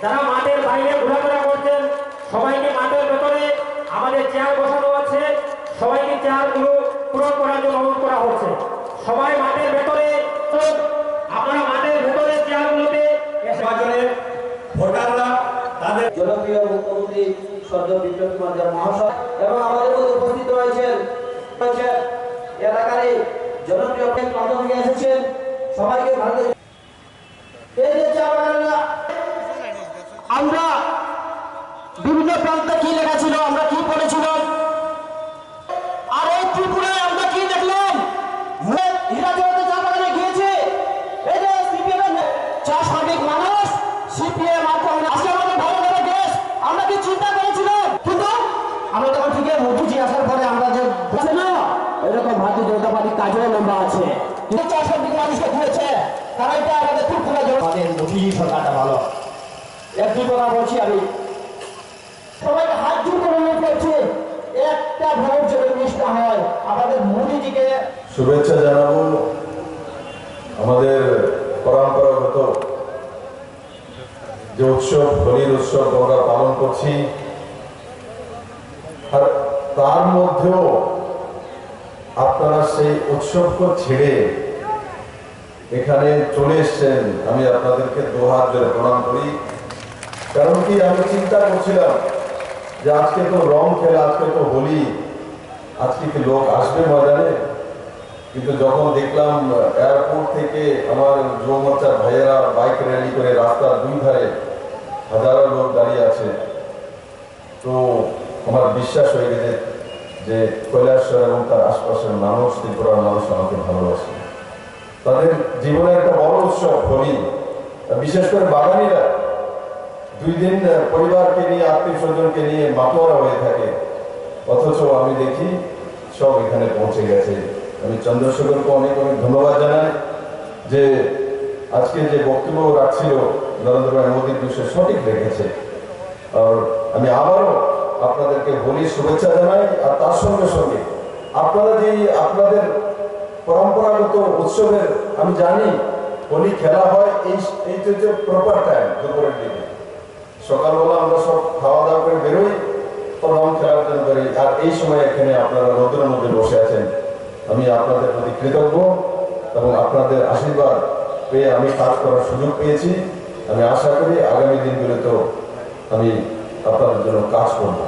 যারা মাঠের বাইরে ঘোরাফেরা করছেন সবাইকে মাঠের ভেতরে আমাদের চেয়ার বসানো আছে, সবাইকে চেয়ারগুলো পূরণ করার জন্য অনুরোধ করা হচ্ছে। সবাই মাঠের ভেতরে, আপনারা মাঠের ভেতরে চেয়ারগুলোতে ভোটাররা তাদের জনপ্রিয় মুখ্যমন্ত্রী সদ্য বিপ্লব কুমার দেব মহাশয় এবং আমাদের মধ্যে উপস্থিত রয়েছেন এলাকার জনপ্রিয় প্রান্ত থেকে এসেছেন, সবাইকে ভালো। এই যে চা বাগানরা আমরা বিভিন্ন প্রান্তে কি লেখা ছিল, আমরা কি পড়েছিলাম, আর এই ত্রিপুরায় আমরা কি দেখলাম, হীরাজড়াতে চা বাগানে গিয়েছে এই যে সিপিএম চা শ্রমিক মানুষ, সিপিএম আজকে আমাদের ভালো ভালো দেশ, আমরা কি চিন্তা করেছিলাম? কিন্তু আমরা তখন ঠিক মোদিজি আসার পরে আমরা যে বলছে না এরকম ভারতীয় জনতা পার্টির কাজেও লম্বা আছে, কিন্তু চা শ্রমিক মানুষকে দিয়েছে তারা এটা আমাদের ত্রিপুরা আমাদের মোদিজি সরকারটা ভালো। এক দুই কথা বলছি আমি, সবাইকে হাত জোর করে অনুরোধ করছি একটা ভোট যদি মিস না হয় আমাদের মোদিজিকে শুভেচ্ছা জানাবো। আমাদের পরম্পরাগত যে উৎসব হোলির উৎসব আমরা পালন করছি, আর তার মধ্যেও আপনারা সেই উৎসবকে ছেড়ে এখানে চলে এসছেন, আমি আপনাদেরকে দোহাত জোরে প্রণাম করি। কারণ কি, আমি চিন্তা করছিলাম যে আজকে তো রং খেলা, আজকে তো হোলি, আজকে কি লোক আসবে ময়দানে? কিন্তু যখন দেখলাম এয়ারপোর্ট থেকে আমার যুব মোর্চার ভাইয়েরা বাইক র্যালি করে রাস্তার দুই ধারে হাজারো লোক দাঁড়িয়ে আছে, তো আমার বিশ্বাস হয়ে গেছে যে কৈলাসহর এবং তার আশপাশের মানুষ, ত্রিপুরার মানুষ আমাকে ভালোবাসে। তাদের জীবনের একটা বড় উৎসব হোলি, বিশেষ করে বাগানিরা 2 দিন পরিবারকে নিয়ে, আত্মীয় স্বজনকে নিয়ে মাতোয়ারা হয়ে থাকে, অথচ আমি দেখি সব এখানে পৌঁছে গেছে। আমি চন্দ্রশেখরকে অনেক অনেক ধন্যবাদ জানাই যে আজকে যে বক্তব্য রাখছিল নরেন্দ্র ভাই মোদীর বিষয়ে সঠিক রেখেছে। আর আমি আবারও আপনাদেরকে হোলির শুভেচ্ছা জানাই। আর তার সঙ্গে সঙ্গে আপনারা যে আপনাদের পরম্পরাগত উৎসবের, আমি জানি হোলি খেলা হয় এই যে প্রপার টাইম দুপুরের দিকে, সকালবেলা আমরা সব খাওয়া দাওয়া করে বেরোই, রং খেলার জন্য বেরোই, আর এই সময় এখানে আপনারা রোদের মধ্যে বসে আছেন। আমি আপনাদের প্রতি কৃতজ্ঞ এবং আপনাদের আশীর্বাদ পেয়ে আমি কাজ করার সুযোগ পেয়েছি। আমি আশা করি আগামী দিনগুলোতেও আমি আপনাদের জন্য কাজ করব।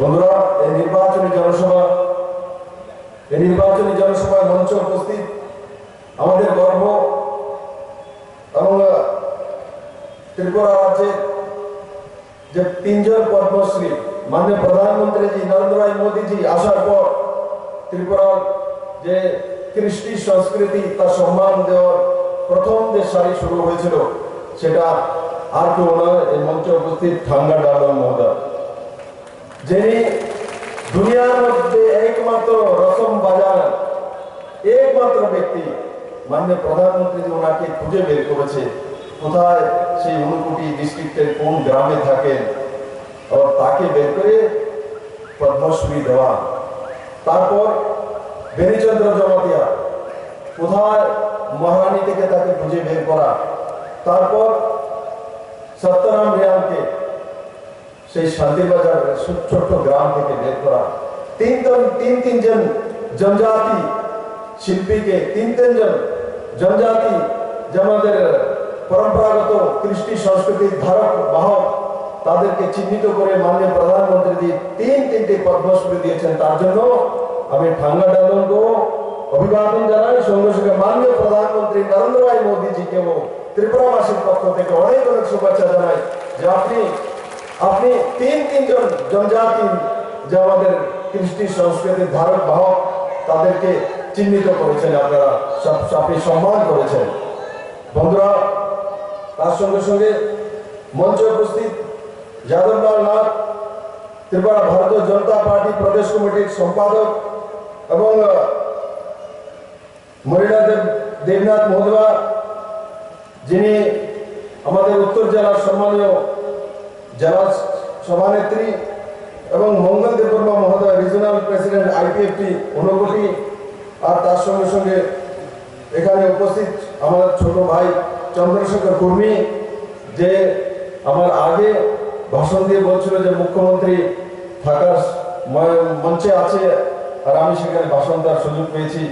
বন্ধুরা, এই নির্বাচনী জনসভায় মঞ্চে উপস্থিত আমাদের গর্ব এবং ত্রিপুরা রাজ্যের যে 3 জন পদ্মশ্রী মাননীয় প্রধানমন্ত্রীজি নরেন্দ্র ভাই মোদীজি আসার পর ত্রিপুরার যে কৃষ্টি সংস্কৃতি তার সম্মান দেওয়ার প্রথম যে সারি শুরু হয়েছিল, সেটা আর কেউ নয়, এই মঞ্চে উপস্থিত থাঙ্গা ডালং মহোদয়, যিনি দুনিয়ার মধ্যে একমাত্র রসম বাজার একমাত্র ব্যক্তি। মাননীয় প্রধানমন্ত্রী ওনাকে খুঁজে বের করেছে কোথায় সেই ঊনকোটি ডিস্ট্রিক্টের কোন গ্রামে থাকেন, আর তাকে বের করে পদ্মশ্রী দেওয়া। তারপর বেনিচন্দ্র জমাতিয়া কোথায় মহারানী থেকে তাকে খুঁজে বের করা। তারপর সত্যরাম রিয়াংকে সেই শান্তিবাজার ছোট্ট গ্রাম থেকে বের করা। তিনজন জনজাতি শিল্পীকে, 3 জন জনজাতি যে আমাদের পরম্পরাগত কৃষ্টি সংস্কৃতির ধারক বাহক, তাদেরকে চিহ্নিত করে মাননীয় প্রধানমন্ত্রী 3টি পদ্মশ্রী দিয়েছেন। তার জন্য আমি থাঙ্গা ডালংকেও অভিবাদন জানাই, সঙ্গে সঙ্গে মাননীয় প্রধানমন্ত্রী নরেন্দ্র ভাই মোদীজিকেও ত্রিপুরাবাসীর পক্ষ থেকে অনেক অনেক শুভেচ্ছা জানাই যে আপনি 3 জন জনজাতি যে আমাদের কৃষ্টি সংস্কৃতির ধারক বাহক, তাদেরকে চিহ্নিত করেছেন, আপনারা আপনি সম্মান করেছেন। বন্ধুরা, তার সঙ্গে সঙ্গে মঞ্চে উপস্থিত যাদবলাল নাথ, ত্রিপুরা ভারতীয় জনতা পার্টি প্রদেশ কমিটির সম্পাদক, এবং মরিনা দেবনাথ মহোদয়, যিনি আমাদের উত্তর জেলার সম্মানীয় জেলা সভানেত্রী, এবং মঙ্গল দেববর্মা মহোদয়, রিজনাল প্রেসিডেন্ট IPFT ঊনকোটি। আর তার সঙ্গে সঙ্গে এখানে উপস্থিত আমাদের ছোট ভাই চন্দ্রশেখর কুর্মী, যে আমার আগে ভাষণ দিয়ে বলছিল যে মুখ্যমন্ত্রী থাকার মঞ্চে আছে আর আমি সেখানে ভাষণ দেওয়ার সুযোগ পেয়েছি।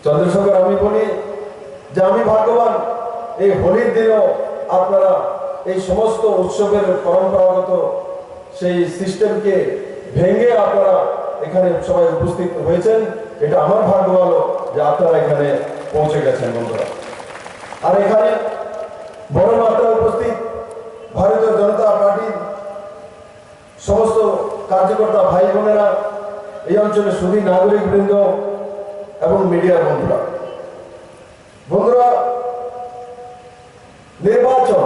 চন্দ্রশেখর, আমি বলি যে আমি ভাগ্যবান, এই হোলির দিনেও আপনারা এই সমস্ত উৎসবের পরম্পরাগত সেই সিস্টেমকে ভেঙে আপনারা এখানে সবাই উপস্থিত হয়েছেন। এটা আমার ভাগ্য ভালো যে আপনারা এখানে পৌঁছে গেছেন বন্ধুরা। আর এখানে বড় মাত্রায় উপস্থিত ভারতীয় জনতা পার্টির সমস্ত কার্যকর্তা ভাই বোনেরা, এই অঞ্চলের সুধী নাগরিক বৃন্দ এবং মিডিয়ার বন্ধুরা, নির্বাচন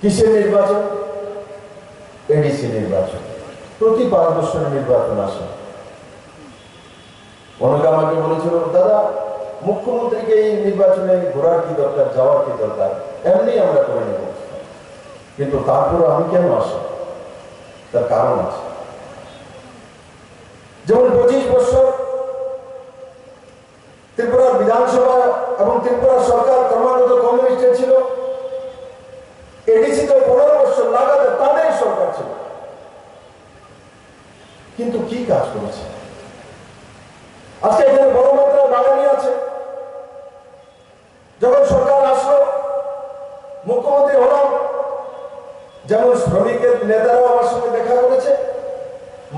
কিসের নির্বাচন? এডিসি নির্বাচন। প্রতি 5 বছরের নির্বাচন আসে। অনেকে আমাকে বলেছিল, দাদা মুখ্যমন্ত্রীকে এই নির্বাচনে ঘোরার কি দরকার, যাওয়ার কি দরকার, এমনি আমরা করে নেব। কিন্তু তারপরে আমি কেন আসি? তার কারণ আছে। যেমন 25 বছর ত্রিপুরার বিধানসভা এবং ত্রিপুরা সরকার ক্রমাগত কমিউনিস্টের ছিল। এডিসি তো 15 বছর লাগাতে তাদের সরকার ছিল, কিন্তু কি কাজ করেছে? আজকে এখানে বড় মাত্রায় বাগানি আছে। যখন সরকার আসলো, মুখ্যমন্ত্রী হলাম, যেমন শ্রমিকের নেতারাও আমার সঙ্গে দেখা করেছে,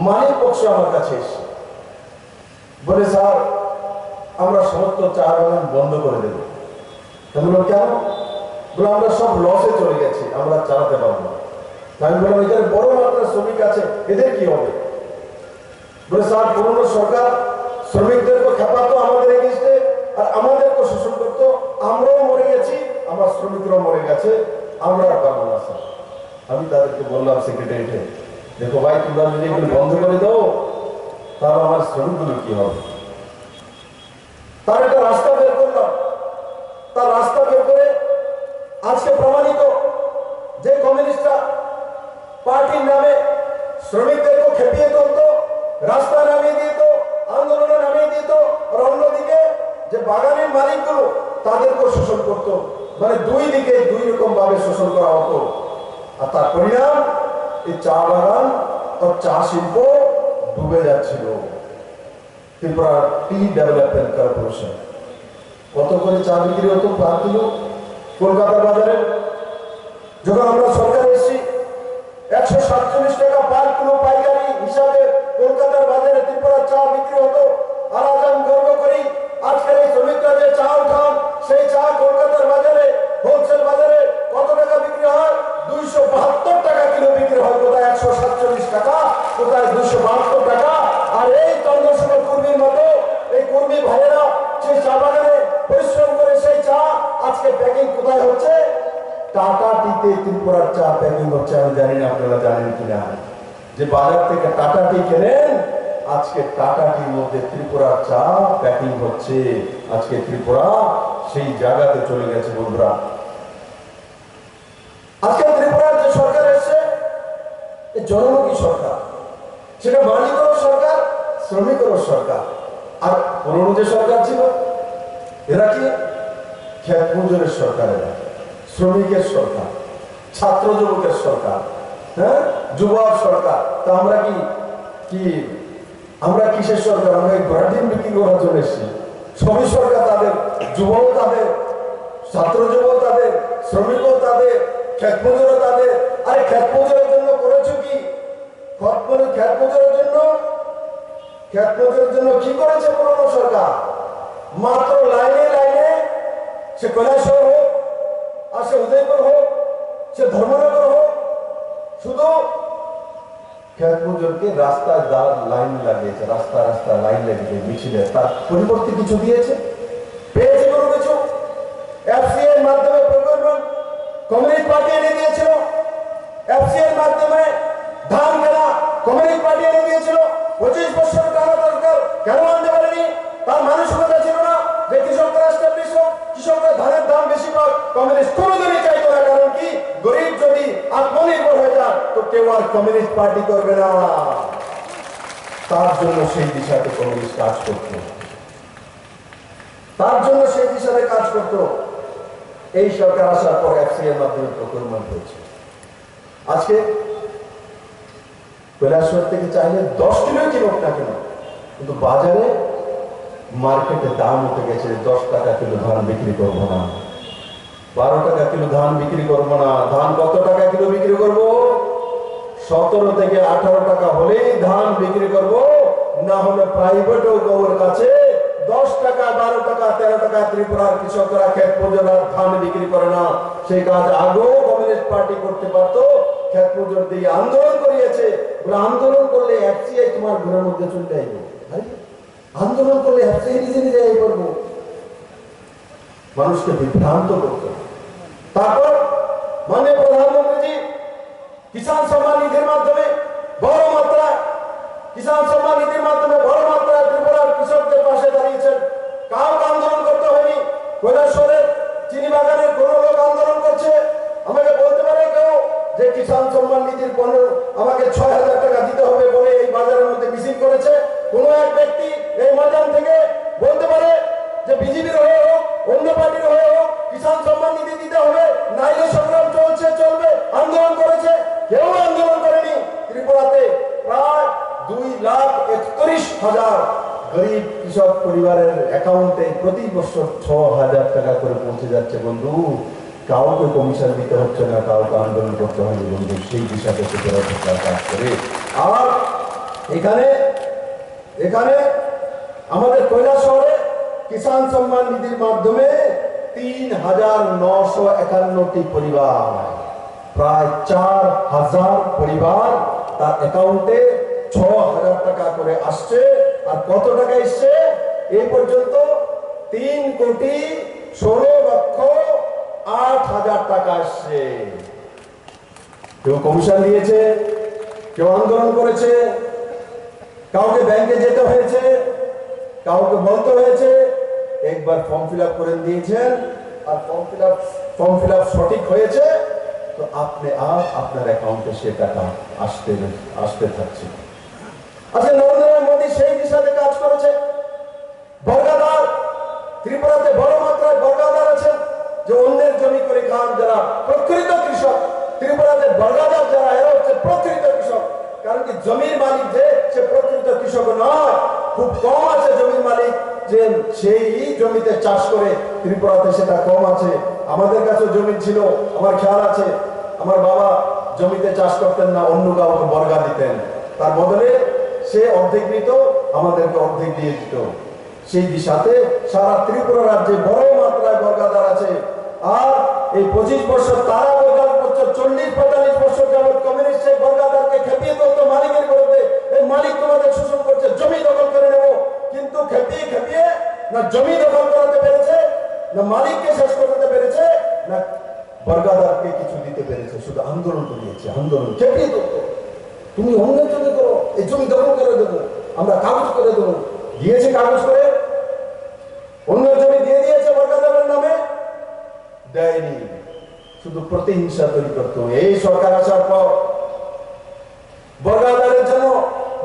মালিক পক্ষ আমার কাছে এসে বলে, স্যার আমরা সমস্ত চা বাগান বন্ধ করে দেব। কেন? বলে আমরা সব লসে চলে গেছি, আমরা চালাতে পারবো না। আমি বললাম, এখানে বড় মাত্রার শ্রমিক আছে, এদের কি হবে? বলে, স্যার পুরনো সরকার শ্রমিকদেরকে খেপাতো আমাদের এগেইনস্টে, আর আমাদেরকে শোষণ করতো, আমরাও মরে গেছি, আমার শ্রমিকরাও মরে গেছে, আমরা আর পারবো না স্যার। আমি তাদেরকে বললাম সেক্রেটারিয়েটে, দেখো ভাই, তোমরা যদি এগুলো বন্ধ করে দাও তাহলে আমার শ্রমিকগুলো কি হবে? তার একটা রাস্তা বের করলাম। তার রাস্তা বের করে আজকে প্রমাণিত যে কমিউনিস্টরা পার্টির নামে শ্রমিকদেরকে খেপিয়ে তুলতো, রাস্তা নামিয়ে দিত, আন্দোলনে নামিয়ে দিত, আর অন্যদিকে যে বাগানের মালিকগুলো তাদেরকে শোষণ করতো। মানে দুই দিকে দুই রকম ভাবে শোষণ করা হতো। আর তার পরিণাম এই চা বাগান ও চা শিল্প ডুবে যাচ্ছিল। ত্রিপুরা টি ডেভেলপমেন্ট কর্পোরেশন কত করে চা বিক্রি হতো পার কিলো কলকাতা বাজারে? যখন আমরা সরকারে এসেছি 147 টাকা পার কিলো পাইকারি হিসাবে কলকাতার বাজারে ত্রিপুরা চা বিক্রি হতো। আর আজ আমি গর্ব করি, আজকের এই শ্রমিকরা যে চা উঠান, সেই চা কলকাতার বাজারে হোলসেল বাজারে কত টাকা বিক্রি হয়? 272 টাকা কিলো বিক্রি হয়। কোথায় 147 টাকা, কোথায় 272 টাকা। আর এই চন্দ্রশেখর কর্মীর মতো এই কর্মী ভাইয়েরা সেই চা বাগানে পরিশ্রম করে সেই চা আজকে প্যাকিং কোথায় হচ্ছে? টাটা টিতে ত্রিপুরার চা প্যাকিং হচ্ছে। আমি জানি না আপনারা জানেন কিনা, যে বাজার থেকে টাটা টি কেনেন, আজকে টাটা টির মধ্যে ত্রিপুরার চা প্যাকিং হচ্ছে। আজকে ত্রিপুরা সেই জায়গাতে চলে গেছে বন্ধুরা। আজকে ত্রিপুরার যে সরকার এসছে, জনমুখী সরকার, সেটা মালিকেরও সরকার, শ্রমিকেরও সরকার। আর পুরনো যে সরকার ছিল, এরা কি খেত মজুরের সরকার, এরা শ্রমিকের সরকার, ছাত্র যুবকের সরকার, হ্যাঁ, যুবক সরকার। তা আমরা কি আমরা কিসের সরকার? আমরা ঘোড়াটিন বিক্রি করার জন্য এসেছি। সবই সরকার তাদের, যুবক তাদের, ছাত্র যুবক তাদের, শ্রমিকও তাদের, খেত মজুরও তাদের। আরে খেত মজুরের জন্য করেছো কি? খেত মজুরের জন্য কি করেছে পুরনো সরকার? মাত্র লাইনে লাইনে, সে কৈলাসহর হোক, আর সে উদয়পুর হোক, সে ধর্মনগর হোক, শুধু খেত মজুরকে রাস্তায় লাইন লাগিয়েছে, রাস্তা লাইন লাগিয়েছে মিছিলে। তার পরিবর্তে কিছু দিয়েছে? পেয়েছে কোনো কিছু? এফসিআই এর মাধ্যমে প্রকল্পন কমিউনিস্ট পার্টি এনে দিয়েছিল। এফসিআই এর মাধ্যমে ধান কেনা কমিউনিস্ট পার্টি এনে দিয়েছিল। 25 বছর টানা দরকার কেন আনতে পারেনি? তার মানসিকতা ছিল না যে কৃষকরা এস্টাবলিশ হোক, কৃষকরা ধানের দাম বেশি পাক। কমিউনিস্ট কোনোদিনই চাইতো না। কারণ কি? গরিব যদি আত্মনির্ভর হয়ে যায় তো কেউ আর কমিউনিস্ট পার্টি করবে না। তার জন্য সেই দিশাতে কমিউনিস্ট কাজ করত, তার জন্য সেই দিশাতে কাজ করত। এই সরকার আসার পর এফসিআই এর মাধ্যমে প্রকুরমেন্ট হয়েছে। আজকে কৈলাসহর থেকে চাইলে 10 কিলো কিনুক না কেন, কিন্তু বাজারে মার্কেটে দাম উঠে গেছে। 10 টাকা কিলো ধান বিক্রি করবো না, 12 টাকা কিলো ধান বিক্রি করবো না। ধান কত টাকা কিলো বিক্রি করব? 17 থেকে 18 টাকা হলেই ধান বিক্রি করব, না হলে প্রাইভেট ওর কাছে 10 টাকা, 12 টাকা, 13 টাকা ত্রিপুরার কৃষকরা ক্ষেত মজুর ধান বিক্রি করে না। সেই কাজ আগেও কমিউনিস্ট পার্টি করতে পারতো, ক্ষেত মজুর দিয়ে আন্দোলন করিয়েছে। বলে আন্দোলন করলে এফসিআই তোমার ঘরের মধ্যে চলে আইব, আন্দোলন করলে এফসিআই নিজে নিজে এই করবো, মানুষকে বিভ্রান্ত করতো। তারপর মাননীয় প্রধানমন্ত্রীজি কিষাণ সম্মান নিধির মাধ্যমে বড় মাত্রায় কিষাণ সম্মান নিধির মাধ্যমে বড় মাত্রায় ত্রিপুরার কৃষকদের পাশে দাঁড়িয়েছেন। কাউকে আন্দোলন করতে হয়নি। কৈলাসহরের চিনি বাগানের কোন লোক আন্দোলন করছে, আমাকে বলতে পারে কেউ যে কিষাণ সম্মান নিধির আমাকে 6,000 টাকা দিতে হবে বলে এই বাজারের মধ্যে মিছিল করেছে? কোন এক ব্যক্তি এই ময়দান থেকে বলতে পারে যে বিজেপির হয়ে হোক, অন্য পার্টির হয়ে হোক, কিষাণ সম্মান নিধি দিতে হবে, নাইলে সংগ্রাম চলছে, চলবে? আন্দোলন করেছে? কেউ আন্দোলন করেনি। ত্রিপুরাতে প্রায় 2,31,000 গরিব কৃষক পরিবারের অ্যাকাউন্টে প্রতি বছর 6,000 টাকা করে পৌঁছে যাচ্ছে বন্ধু। কাউকে কমিশন দিতে হচ্ছে না, কাউকে আন্দোলন করতে হয়নি বন্ধু। সেই দিশাতে ত্রিপুরা সরকার কাজ করে। আর এখানে আমাদের কৈলাসহরে কিষাণ সম্মান নিধির মাধ্যমে 3,951টি পরিবার, প্রায় 4,000 পরিবার তার অ্যাকাউন্টে 6,000 টাকা করে আসছে। আর কত টাকা এসছে এই পর্যন্ত? 3,16,08,000 টাকা আসছে। কেউ কমিশন দিয়েছে, কেউ আন্দোলন করেছে, কাউকে ব্যাংকে যেতে হয়েছে, কাউকে বলতে হয়েছে। একবার ফর্ম ফিল আপ করে দিয়েছেন, আর ফর্ম ফিল আপ সঠিক হয়েছে তো আপনি আর আপনার অ্যাকাউন্টে সে টাকা আসতে থাকছে। আচ্ছা, নরেন্দ্র মোদী সেই দিশাতে কাজ করেছে। বর্গাদার ত্রিপুরাতে বড় মাত্রায় বর্গাদার আছেন, যে অন্যের জমি করে খান, যারা প্রকৃত কৃষক। ত্রিপুরাতে বর্গাদার যারা, এরা হচ্ছে প্রকৃত কৃষক। কারণ কি, জমির মালিক যে সে প্রকৃত কৃষক নয়। খুব কম আছে জমির মালিক যে সেই জমিতে চাষ করে। ত্রিপুরাতে সেটা কম আছে। আমাদের কাছে জমি ছিল, আমার খেয়াল আছে, আমার বাবা জমিতে চাষ করতেন না, অন্য কাউকে বর্গা দিতেন। তার বদলে সে অর্ধেক নিত, আমাদেরকে অর্ধেক দিয়ে দিত। সেই দিশাতে সারা ত্রিপুরা রাজ্যে বড় মাত্রায় বর্গাদার আছে। আর এই 25 বছর, তারা 40-45 বছর যাবৎ কমিউনিস্ট সেই বর্গাদারকে খেপিয়ে তুলতো মালিকের বিরুদ্ধে। এই মালিক তোমাদের শোষণ করছে, জমি দখল করে নেব। কিন্তু খেপিয়ে না জমি দখল করাতে পেরেছে, না মালিককে শেষ করতে পেরেছে, না বর্গাদারকে কিছু দিতে পেরেছে। শুধু আন্দোলন করিয়েছে, আন্দোলন খেপিয়ে তুলতো। তুমি অন্যের জন্য করো, এই জমি দখল করে দেবো, আমরা কাগজ করে দেবো। দিয়েছে কাগজ করে, অন্যের জমি দিয়ে দিয়েছে বর্গাদারের নামে? দেয়নি, শুধু প্রতিহিংসা তৈরি করতো। এই সরকার আসার পর বর্গাদারের জন্য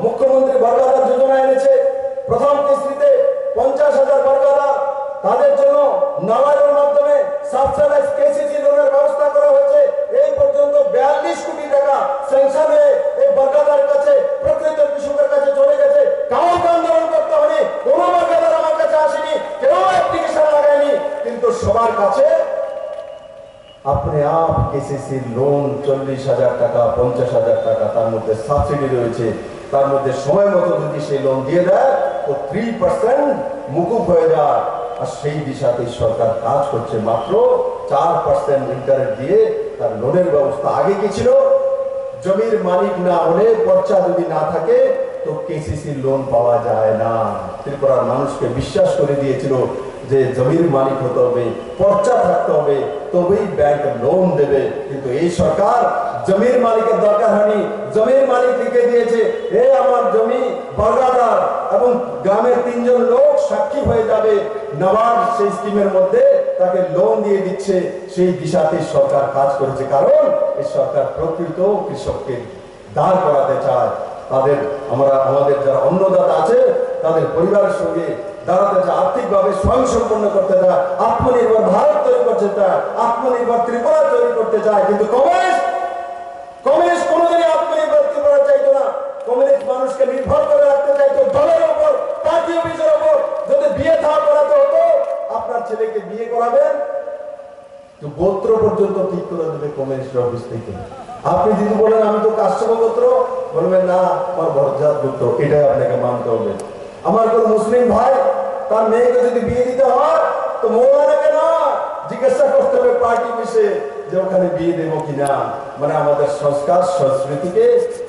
মুখ্যমন্ত্রী বর্গাদার যোজনা এনেছে। প্রথম কিস্তিতে 50,000 বর্গাদার, তাদের জন্য নাবার্ডের মাধ্যমে সাবসিডাইজ কেসিসি লোনের ব্যবস্থা করা হয়েছে। এই পর্যন্ত 42 কোটি টাকা স্যাংশন হয়ে এই বর্গাদারের কাছে, প্রকৃত কৃষকের কাছে চলে গেছে। কাউকে আন্দোলন করতে হয়নি, কোনো বর্গাদার আমার কাছে আসেনি, কেউ অ্যাপ্লিকেশন লাগায়নি। কিন্তু সবার কাছে अपने आप केसीसी लोन 40,000 টাকা, 50,000 টাকা, তার মধ্যে সাবসিডি রয়েছে। তার মধ্যে সময় মতো যদি সেই লোন দিয়ে দেয় তো 3% মুকুব হয়ে যায়। আর সেই দিশাতে সরকার কাজ করছে। মাত্র 4% ইন্টারেস্ট দিয়ে তার লোনের ব্যবস্থা। আগে কি ছিল? জমির মালিক না হলে, পর্চা যদি না থাকে তো কেসিসি লোন পাওয়া যায় না। ত্রিপুরার মানুষকে বিশ্বাস করে দিয়েছিল যে জমির মালিক হতে হবে, পর্চা থাকতে হবে, তবেই ব্যাংক লোন দেবে। কিন্তু এই সরকার জমির মালিকের দরকার হয়নি, জমির মালিক লিখে দিয়েছে এ আমার জমি বর্গাদার, এবং গ্রামের 3 জন লোক সাক্ষী হয়ে যাবে। নাবার্ড সেই স্কিমের মধ্যে তাকে লোন দিয়ে দিচ্ছে। সেই দিশাতে সরকার কাজ করেছে, কারণ এই সরকার প্রকৃত কৃষককে দাঁড় করাতে চায়। আমাদের যারা অন্নদাতা আছে তাদের পরিবারের সঙ্গে দাঁড়াতে চায়, আর্থিকভাবে স্বয়ংসম্পন্ন করতে চায়, আত্মনির্ভর ভারত তৈরি করতে চায়, আত্মনির্ভর ত্রিপুরা তৈরি করতে চায়। কিন্তু কমিউনিস্ট কোনোদিনই আত্মনির্ভর ত্রিপুরা চাইতো না। কমিউনিস্ট মানুষকে নির্ভর করে রাখতে চাইতো দলের উপর, পার্টি অফিসের উপর। যদি বিয়ে থা করাতে হতো, আপনার ছেলেকে বিয়ে করাবেন তো গোত্র পর্যন্ত ঠিক করে দেবে কমিউনিস্ট অফিস থেকে। আপনি যদি বলেন আমি তো কাশ্যপ গোত্র, বলবেন না আমার ভরজাত গোত্র, এটাই আপনাকে মানতে হবে। আমার কোন মুসলিম ভাই তার মেয়েকে যদি বিয়ে দিতে হয় তো মৌলানাকে না জিজ্ঞাসা করতে হবে পার্টি অফিসে যে ওখানে বিয়ে দেবো কিনা। মানে আমাদের সংস্কার সংস্কৃতিকে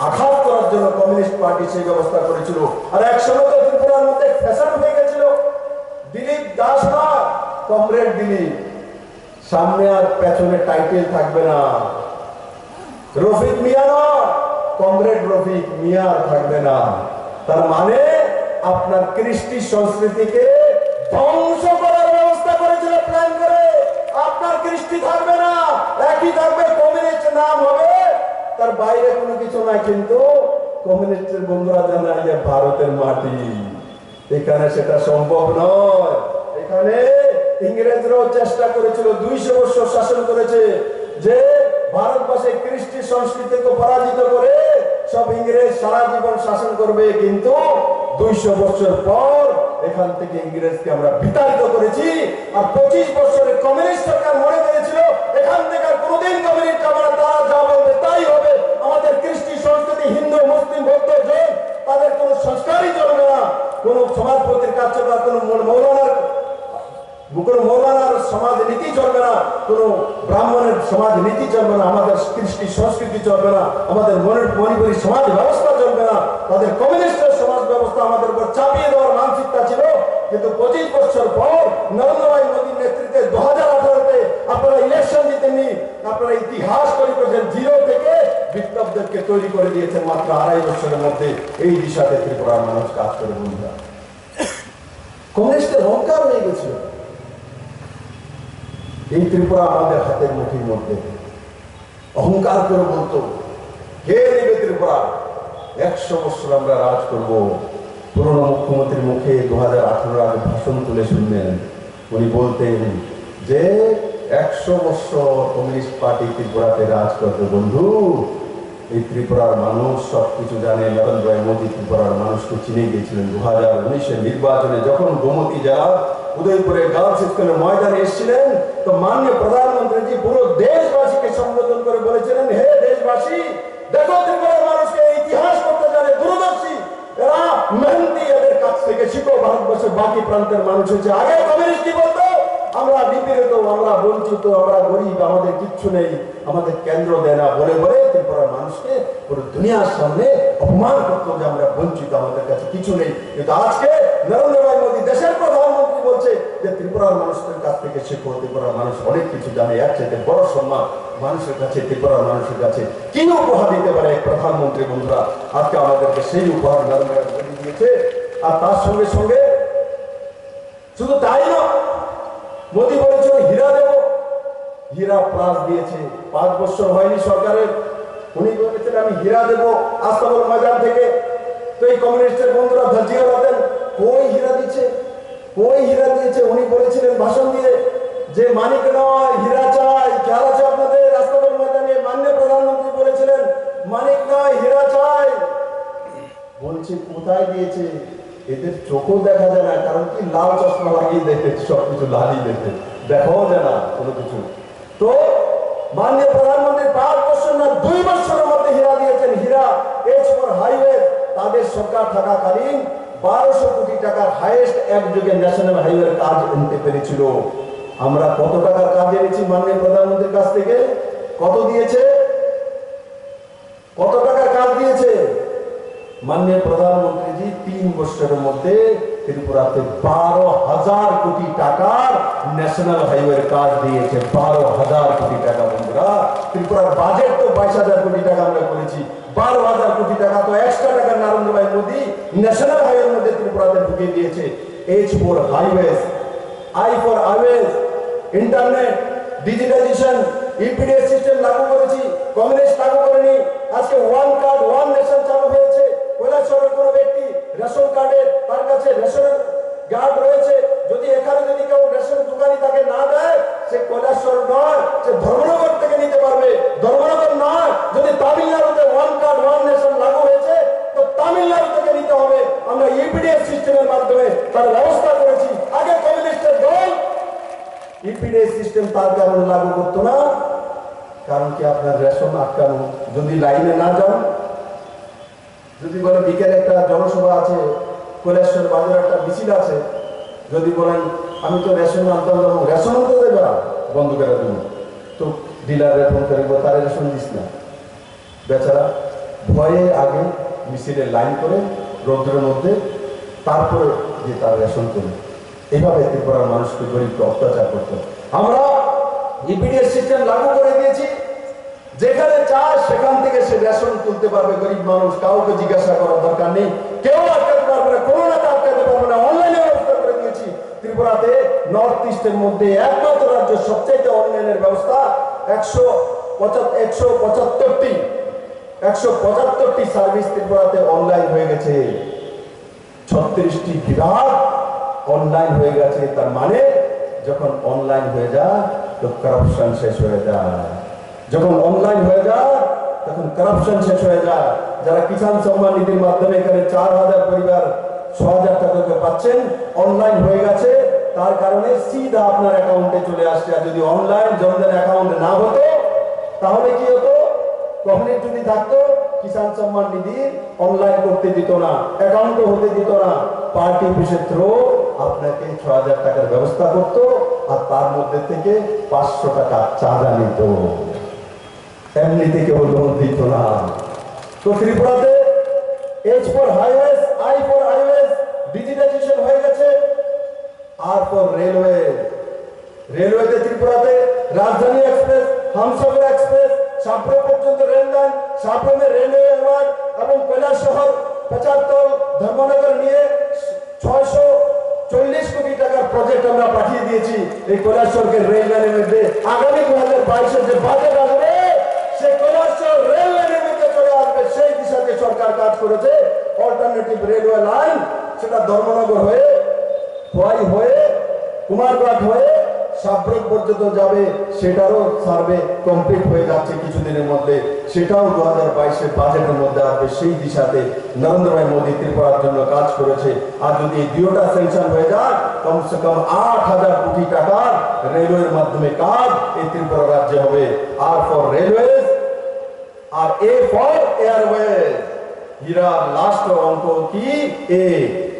আঘাত করার জন্য কমিউনিস্ট পার্টি সেই ব্যবস্থা করেছিল। আর একসময় তো ত্রিপুরার মধ্যে ফ্যাশন হয়ে গেছিল, দিলীপ দাস না কমরেড দিলীপ, সামনে আর পেছনে টাইটেল থাকবে না। রফিক মিয়া না কমরেড রফিক মিয়া থাকবে না। তার মানে আপনার কৃষ্টি সংস্কৃতিকে ধ্বংস করার ব্যবস্থা করেছিল প্ল্যান করে। আপনার কৃষ্টি থাকবে না, একই থাকবে, কমিউনিস্ট নাম হবে, তার বাইরে কোনো কিছু নাই। কিন্তু কমিউনিস্টের বন্ধুরা জানায় যে ভারতের মাটি, এখানে সেটা সম্ভব নয়। এখানে ইংরেজরাও চেষ্টা করেছিল, 200 বছর শাসন করেছে, যে ভারতবর্ষে কৃষ্টি সংস্কৃতিকে পরাজিত করে সব ইংরেজ সারা জীবন শাসন করবে। কিন্তু 200 বছর পর এখান থেকে ইংরেজকে আমরা বিতাড়িত করেছি। আর 25 বছরে কমিউনিস্ট সরকার মনে করেছিল এখান থেকে আর কোনোদিন কমিউনিস্ট আমরা তারা যা বলবে তাই হবে। আমাদের কৃষ্টি সংস্কৃতি, হিন্দু মুসলিম বৌদ্ধ জৈন, তাদের কোনো সংস্কারই চলবে না, কোনো সমাজপতির কাজ চলবে না, কোনো মৌলানার সমাজ নীতি চলবে না, কোনো ব্রাহ্মণের সমাজ নীতি চলবে না, আমাদের কৃষ্টি সংস্কৃতি চলবে না, আমাদের মণিপুরী সমাজ ব্যবস্থা চলবে না। তাদের কমিউনিস্টের সমাজ ব্যবস্থা আমাদের উপর চাপিয়ে দেওয়ার মানসিকতা ছিল। কিন্তু 25 বছর পর নরেন্দ্র ভাই মোদীর নেতৃত্বে 2018-তে আপনারা ইলেকশন জিতেননি, আপনারা ইতিহাস তৈরি করেছেন, জিরো থেকে বিপ্লবদেরকে তৈরি করে দিয়েছেন মাত্র 2.5 বছরের মধ্যে। এই দিশাতে ত্রিপুরার মানুষ কাজ করে বন্ধুরা। কমিউনিস্টের অহংকার হয়ে গেছিল। এই ত্রিপুরা আমাদের হাতের মুঠির মধ্যে অহংকার করে বলতো কে নেবে ত্রিপুরা, 100 বছর আমরা রাজ করব। পুরনো মুখ্যমন্ত্রীর মুখে 2018 আগে ভাষণ তুলে শুনলেন, উনি বলতেন যে 100 বছর কমিউনিস্ট পার্টি ত্রিপুরাতে রাজ করবে। বন্ধু, এই ত্রিপুরার মানুষ সবকিছু জানে। নরেন্দ্র ভাই মোদী ত্রিপুরার মানুষকে চিনে গিয়েছিলেন। 2019-এর নির্বাচনে যখন গোমতী জেলা উদয়পুরে গার্লস স্কুলের ময়দানে এসেছিলেন, তো মাননীয় প্রধানমন্ত্রীজি পুরো দেশবাসীকে সম্বোধন করে বলেছিলেন, হে দেশবাসী, দেখো ত্রিপুরার মানুষকে ইতিহাস করতে জানে, দূরদর্শী, এরা মেহনতি, এদের কাছ থেকে শিখো। ভারতবর্ষের বাকি প্রান্তের মানুষ হচ্ছে আগে কমিউনিস্ট বলতো আমরা নিপীড়িত, আমরা বঞ্চিত, আমরা গরিব, আমাদের কিচ্ছু নেই, আমাদের কেন্দ্র দেয় না বলে বলে ত্রিপুরার মানুষকে পুরো দুনিয়ার সামনে অপমান করতো যে আমরা বঞ্চিত, আমাদের কাছে কিছু নেই। কিন্তু আজকে নরেন্দ্র ভাই মোদী দেশের প্রধানমন্ত্রী বলছে যে ত্রিপুরার মানুষদের কাছ থেকে শেখো, ত্রিপুরার মানুষ অনেক কিছু জানে। এর চাইতে বড় সম্মান মানুষের কাছে, ত্রিপুরার মানুষের কাছে কি উপহার দিতে পারে এক প্রধানমন্ত্রী? বন্ধুরা, আজকে আমাদেরকে সেই উপহার নরেন্দ্র ভাই মোদী দিয়েছে। আর তার সঙ্গে সঙ্গে শুধু তাই না, মোদী বলেছিল হীরা দেব, হীরা প্লাস দিয়েছে। 5 বছর হয়নি সরকারের, উনি বলেছেন আমি হীরা দেব আস্তাবল ময়দান থেকে। তো এই কমিউনিস্টের বন্ধুরা ধাজিয়ে রাখেন, কই হীরা দিচ্ছে, কই হীরা দিয়েছে? উনি বলেছিলেন ভাষণ দিয়ে যে মানিক নয় হীরা চাই। খেয়াল আছে আপনাদের? আস্তাবল ময়দানে মাননীয় প্রধানমন্ত্রী বলেছিলেন মানিক নয় হীরা চাই। বলছে কোথায় দিয়েছে? এদের চোখও দেখা যায় না, কারণ কি লাল চশমা লাগিয়ে দেখে, সবকিছু লালই দেখে, দেখাও যায় না কোনো কিছু। তো মাননীয় প্রধানমন্ত্রী 5 বছর না 2 বছরের মধ্যে হীরা দিয়েছেন। হীরা H4 হাইওয়ে তাদের সরকার থাকাকালীন 1200 কোটি টাকার হাইয়েস্ট একযোগে ন্যাশনাল হাইওয়ের কাজ আনতে পেরেছিল। আমরা কত টাকার কাজ এনেছি মাননীয় প্রধানমন্ত্রীর কাছ থেকে? কত দিয়েছে? কত টাকার কাজ দিয়েছে মাননীয় প্রধানমন্ত্রীজি? 3 বছরের মধ্যে ত্রিপুরাতে 12,000 কোটি টাকার ন্যাশনাল হাইওয়ের কাজ দিয়েছে। 12,000 কোটি টাকা। বন্ধুরা, ত্রিপুরার বাজেট তো 22,000 কোটি টাকা আমরা করেছি। 12,000 কোটি টাকা তো এক্সট্রা টাকা নরেন্দ্র ভাই মোদী ন্যাশনাল হাইওয়ের মধ্যে ত্রিপুরাতে ঢুকিয়ে দিয়েছে। H4 highways, I4 highways, internet, digitization, EPDS system লাগু করেছি, কমিউনিস্ট লাগু করেনি। আজকে ওয়ান কার্ড ওয়ান নেশন চালু হয়েছে। কৈলাসহরের কোনো ব্যক্তি রেশন কার্ডে তার কাছে রেশনের গার্ড রয়েছে, যদি এখানে যদি কেউ রেশন দোকানি তাকে না দেয়, সে কৈলাসহর নয়, সে ধর্মনগর থেকে নিতে পারবে। ধর্মনগর নয়, যদি তামিলনাড়ুতে ওয়ান কার্ড ওয়ান নেশন লাগু হয়েছে, তো তামিলনাড়ু থেকে নিতে হবে। আমরা ইপিডিএস সিস্টেমের মাধ্যমে তার ব্যবস্থা করেছি। আগে কমিউনিস্টের দল ইপিডিএস সিস্টেম তার কারণে লাগু করতো না, কারণ কি আপনার রেশন আটকানো। যদি লাইনে না যান, যদি বলে বিকেলে একটা জনসভা আছে, কৈলাসহর বাজারে একটা মিছিল আছে, যদি বলেন আমি তো রেশন আনতাম, রেশন তো দেবে না, বন্ধ করে দেবো, তো ডিলারে ফোন করে তারা রেশন দিস না। বেচারা ভয়ে আগে মিছিলের লাইন করে রৌদ্রের মধ্যে, তারপরে যে তার রেশন করে। এভাবে ত্রিপুরার মানুষকে গরিবকে অত্যাচার করতো। আমরা ইপিডিএস সিস্টেম লাগু করে দিয়েছি, যেখানে চায় সেখান থেকে সে রেশন তুলতে পারবে গরিব মানুষ। কাউকে জিজ্ঞাসা করার দরকার নেই, কেউ আটকাতে পারবে না, কোনো নেতা আটকাতে পারবে না। অনলাইনে ব্যবস্থা করে দিয়েছি ত্রিপুরাতে। নর্থ ইস্টের মধ্যে একমাত্র রাজ্য সবচেয়ে অনলাইনের ব্যবস্থা। 175টি সার্ভিস ত্রিপুরাতে অনলাইন হয়ে গেছে। 36টি বিভাগ অনলাইন হয়ে গেছে। তার মানে যখন অনলাইন হয়ে যায় তো কারাপশন শেষ হয়ে যায়। যখন অনলাইন হয়ে যায় তখন কারাপশন শেষ হয়ে যায়। যারা কিষাণ সম্মান নিধির মাধ্যমে এখানে 4000 পরিবার 6000 টাকা করে পাচ্ছেন, অনলাইন হয়ে গেছে, তার কারণে সিধা আপনার অ্যাকাউন্টে চলে আসছে। আর যদি অনলাইন জনধন অ্যাকাউন্টে না হতো তাহলে কি হতো? তখনই যদি থাকতো কিষাণ সম্মান নিধি অনলাইন করতে দিত না, অ্যাকাউন্টও হতে দিত না। পার্টি অফিসের থ্রু আপনাকে 6000 টাকার ব্যবস্থা করতো, আর তার মধ্যে থেকে 500 টাকা চাঁদা নিত। এমনিতে কেউ লোন দিত না। তো ত্রিপুরাতে H for highways, I for highways digitisation হয়ে গেছে। আর ফর রেলওয়ে, রেলওয়েতে ত্রিপুরাতে রাজধানী এক্সপ্রেস, হামসফর এক্সপ্রেস, সাপ্রো পর্যন্ত রেল লাইন, সাপ্রোমের রেলওয়ে অ্যাওয়ার্ড এবং কৈলাসহর 75 ধর্মনগর নিয়ে 640 কোটি টাকার প্রজেক্ট আমরা পাঠিয়ে দিয়েছি এই কৈলাসহরকে রেল লাইনের মধ্যে। আগামী 2022 যে বাজেট আসবে, সে কৈলাসহর রেল লাইনের মধ্যে চলে আসবে। সেই দিশাতে সরকার কাজ করেছে। অল্টারনেটিভ রেলওয়ে লাইন, সেটা ধর্মনগর হয়ে, খোয়াই হয়ে, কুমারঘাট হয়ে সাপ্রো পর্যন্ত যাবে। সেটারও সার্ভে কমপ্লিট হয়ে যাচ্ছে কিছুদিনের মধ্যে। সেটাও 2022 বাজেটের মধ্যে আসবে। সেই দিশাতে নরেন্দ্র ভাই মোদী ত্রিপুরার জন্য কাজ করেছে। আর যদি এই দুটোটা স্যাংশন হয়ে যায়, কমসে কম 8000 কোটি টাকার রেলওয়ের মাধ্যমে কাজ এই ত্রিপুরা রাজ্যে হবে। আর ফর রেলওয়েজ, আর এ ফর এয়ারওয়েজ। হীরা লাস্ট অঙ্ক কি?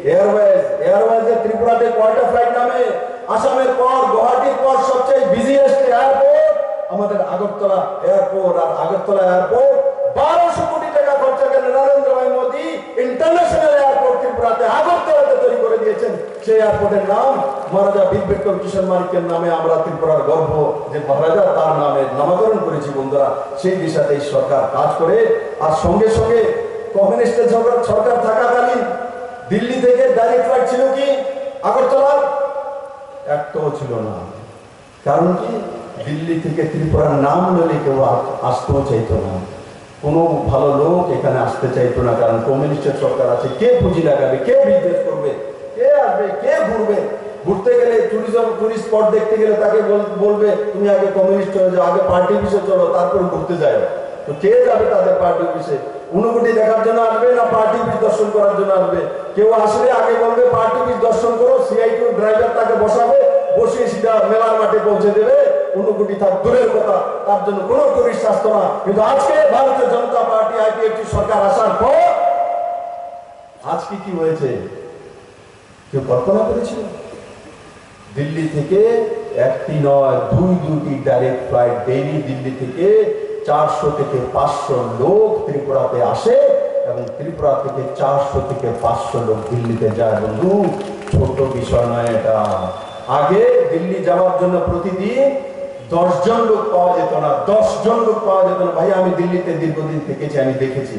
এয়ারওয়েজ। এয়ারওয়েজে ত্রিপুরাতে কয়টা ফ্লাইট নামে? আসামের পর, গুয়াহাটির পর সবচেয়ে বিজিয়েস্ট এয়ারপোর্ট আমাদের আগরতলা এয়ারপোর্ট। আর আগরতলা এয়ারপোর্ট 1200 কোটি টাকা খরচা করে নরেন্দ্র ভাই মোদী ইন্টারন্যাশনাল এয়ারপোর্ট ত্রিপুরাতে আগরতলাতে তৈরি করে দিয়েছেন। সেই এয়ারপোর্টের নাম মহারাজা বীর বিক্রম কিশোর মানিকের নামে আমরা ত্রিপুরার গর্ব যে মহারাজা, তার নামে নামকরণ করেছি বন্ধুরা। সেই দিশাতে এই সরকার কাজ করে। আর সঙ্গে সঙ্গে কমিউনিস্টের সরকার থাকাকালীন দিল্লি থেকে ডাইরেক্ট ফ্লাইট ছিল কি আগরতলা? একটাও ছিল না। কারণ কি? দিল্লি থেকে ত্রিপুরার নাম নিলে কেউ আসতেও চাইতো না। কোনো ভালো লোক এখানে আসতে চাইতো না, কারণ কমিউনিস্টের সরকার আছে। কে পুঁজি লাগাবে, কে বিজনেস করবে, কে আসবে, কে ঘুরবে? ঘুরতে গেলে টুরিস্ট স্পট দেখতে গেলে তাকে বলবে তুমি আগে কমিউনিস্ট হয়ে যাও, আগে পার্টি অফিসে চলো, তারপর ঘুরতে যাও। তো কে যাবে তাদের পার্টি অফিসে? ঊনকোটি দেখার জন্য আসবে না পার্টি অফিস দর্শন করার জন্য আসবে? কেউ আসলে আগে বলবে পার্টি অফিস দর্শন করো, সিআইটিউ ড্রাইভার তাকে বসাবে, বসিয়ে সিধা মেলার মাঠে পৌঁছে দেবে। ঊনকোটি থাক দূরের কথা, তার জন্য কোনো টুরিস্ট আসতো না। কিন্তু আজকে ভারতীয় জনতা পার্টি আইপিএফটি সরকার আসার পর আজকে কি হয়েছে কেউ কল্পনা করেছিল? দিল্লি থেকে একটি নয়, দুইটি ডাইরেক্ট ফ্লাইট ডেইলি দিল্লি থেকে 400 থেকে 500 লোক ত্রিপুরাতে আসে, এবং ত্রিপুরা থেকে 400 থেকে 500 লোক দিল্লিতে যায়। বন্ধু, ছোট বিষয় নয় এটা। আগে দিল্লি যাওয়ার জন্য প্রতিদিন 10 জন লোক পাওয়া যেত না, 10 জন লোক পাওয়া যেত না। ভাই, আমি দিল্লিতে দীর্ঘদিন থেকেছি, আমি দেখেছি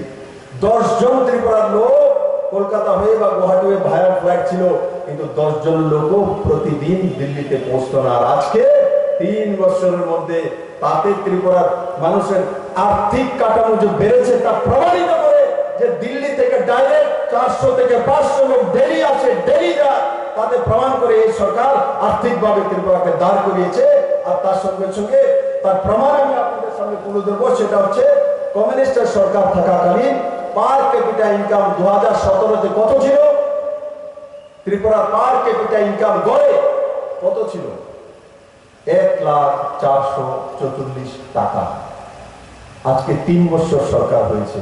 10 জন ত্রিপুরার লোক কলকাতা হয়ে বা গুয়াহাটি হয়ে ভায়া ফ্লাইট ছিল, কিন্তু 10 জন লোকও প্রতিদিন দিল্লিতে পৌঁছতো না। আর আজকে 3 বছরের মধ্যে তাতে ত্রিপুরার মানুষের আর্থিক কাঠামো যে বেড়েছে তা প্রমাণিত করে যে দিল্লি থেকে ডাইরেক্ট 400 থেকে 500 লোক ডেলি আসে, ডেলি যায়। তাতে প্রমাণ করে এই সরকার আর্থিকভাবে ত্রিপুরাকে দাঁড় করিয়েছে। আর তার সঙ্গে সঙ্গে তার প্রমাণ আমি আপনাদের সামনে তুলে ধরবো, সেটা হচ্ছে কমিউনিস্টের সরকার থাকাকালীন পার ক্যাপিটা ইনকাম 2017-তে কত ছিল? ত্রিপুরা পার ক্যাপিটা ইনকাম গড়ে কত ছিল? 1,04,44 টাকা। আজকে 3 বছর সরকার হয়েছে,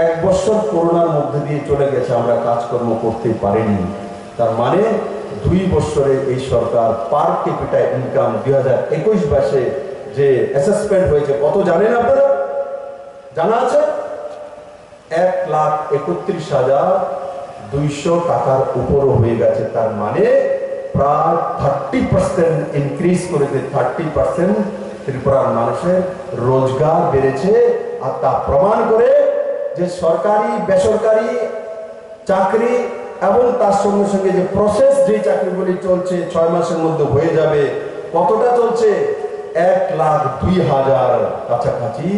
1 বছর করোনার মধ্যে দিয়ে চলে গেছে, আমরা কাজকর্ম করতে পারিনি। তার মানে 2 বছরে এই সরকার পার ক্যাপিটা ইনকাম 2021-22 যে অ্যাসেসমেন্ট হয়েছে কত জানেন আপনারা? জানা আছে? 1,31,200 টাকার উপরও হয়ে গেছে। তার মানে প্রায় 30% ইনক্রিজ করেছে, 30% ত্রিপুরার মানুষের রোজগার বেড়েছে। আর তা প্রমাণ করে যে সরকারি বেসরকারি চাকরি এবং তার সঙ্গে সঙ্গে যে প্রসেস যে চাকরিগুলি চলছে 6 মাসের মধ্যে হয়ে যাবে, কতটা চলছে? 1,02,000 কাছাকাছি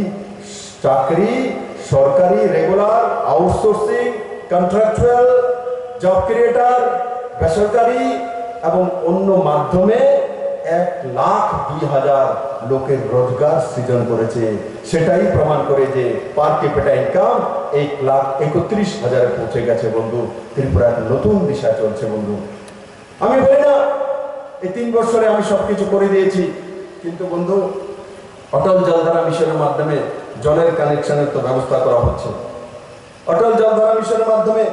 চাকরি, সরকারি regular, outsourcing, contractual, job creator, বেসরকারি এবং অন্য মাধ্যমে 1,02,000 লোকের রোজগার সৃজন করেছে। সেটাই প্রমাণ করে যে পার ক্যাপিটা ইনকাম 1,31,000 পৌঁছে গেছে। বন্ধু, ত্রিপুরা একটা নতুন দিশা চলছে। বন্ধু, আমি বলি না এই 3 বছরে আমি সবকিছু করে দিয়েছি, কিন্তু বন্ধু অটল জলধারা মিশনের মাধ্যমে জলের কানেকশনের তো ব্যবস্থা করা হচ্ছে। অটল জলধারা মিশনের মাধ্যমে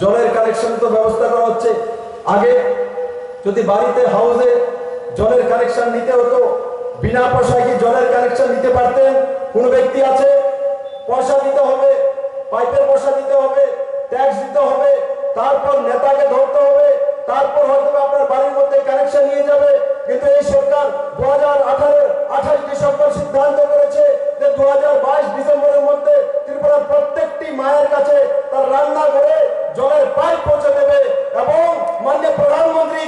জলের কানেকশনের তো ব্যবস্থা করা হচ্ছে। আগে যদি বাড়িতে হাউসে জলের কানেকশন নিতে হতো, বিনা পয়সায় কি জলের কানেকশন নিতে পারতেন? কোন ব্যক্তি আছে? পয়সা দিতে হবে, পাইপের পয়সা দিতে হবে, ট্যাক্স দিতে হবে, তারপর নেতাকে ধরতে হবে, তারপর হয়তো আপনার বাড়ির মধ্যে কানেকশন নিয়ে যাবে। কিন্তু এই সরকার 2018-এর 28 ডিসেম্বর সিদ্ধান্ত করেছে যে 2022 ডিসেম্বরের মধ্যে ত্রিপুরার প্রত্যেকটি মায়ের কাছে তার রান্নাঘরে জলের পাইপ পৌঁছে দেবে। এবং মাননীয় প্রধানমন্ত্রী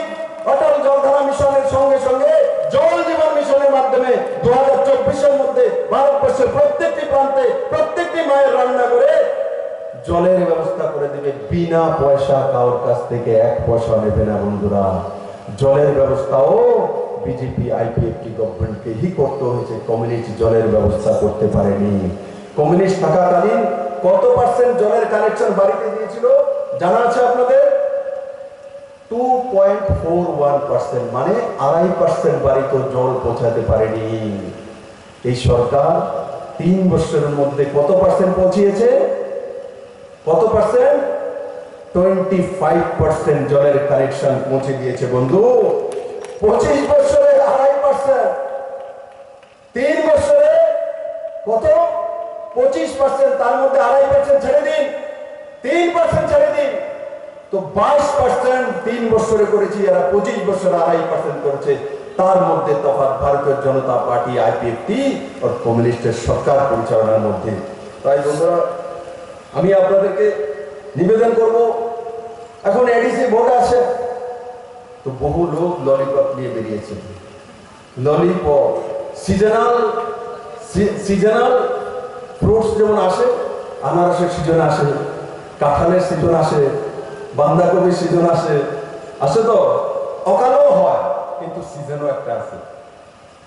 অটল জলধারা মিশনের সঙ্গে সঙ্গে জল জীবন মিশনের মাধ্যমে 2024-এর মধ্যে ভারতবর্ষের প্রত্যেকটি প্রান্তে প্রত্যেকটি মায়ের রান্নাঘরে জলের ব্যবস্থা করে দেবে। বিনা পয়সা, কারোর কাছ থেকে 1 পয়সা নেবে না। বন্ধুরা, জলের ব্যবস্থাও বিজেপি আইপিএফটি গভর্নমেন্টকে হি করতে হয়েছে, কমিউনিস্ট জলের ব্যবস্থা করতে পারেনি। কমিউনিস্ট থাকাকালীন কত পার্সেন্ট জলের কানেকশন বাড়িতে দিয়েছিল জানা আছে আপনাদের? 2.41%, মানে 2.5% বাড়িতে জল পৌঁছাতে পারেনি। এই সরকার 3 বছরের মধ্যে কত পার্সেন্ট পৌঁছিয়েছে? কত পার্সেন্ট? 25% জলের কানেকশন পৌঁছে দিয়েছে। বন্ধু, 25 বছরে 2.5%, 3 বছরে কত? 25%। তার মধ্যে 2.5% ছেড়ে দিন, 3% ছেড়ে দিন, তো 22% 3 বছরে করেছি। এরা 25 বছরে 2.5% করেছে। তার মধ্যে তফাৎ ভারতীয় জনতা পার্টি আইপিএফটি আর কমিউনিস্টের সরকার পরিচালনার মধ্যে। তাই বন্ধুরা, আমি আপনাদেরকে নিবেদন করব, এখন এডিসি ভোট আছে, তো বহু লোক ললিপপ নিয়ে বেরিয়েছে। ললিপপ সিজনাল ফ্রুটস যেমন আসে, আনারসের সিজন আসে, কাঁঠালের সিজন আসে, বাঁধাকপির সিজন আসে, আসে তো অকালও হয়, কিন্তু সিজনও একটা আছে।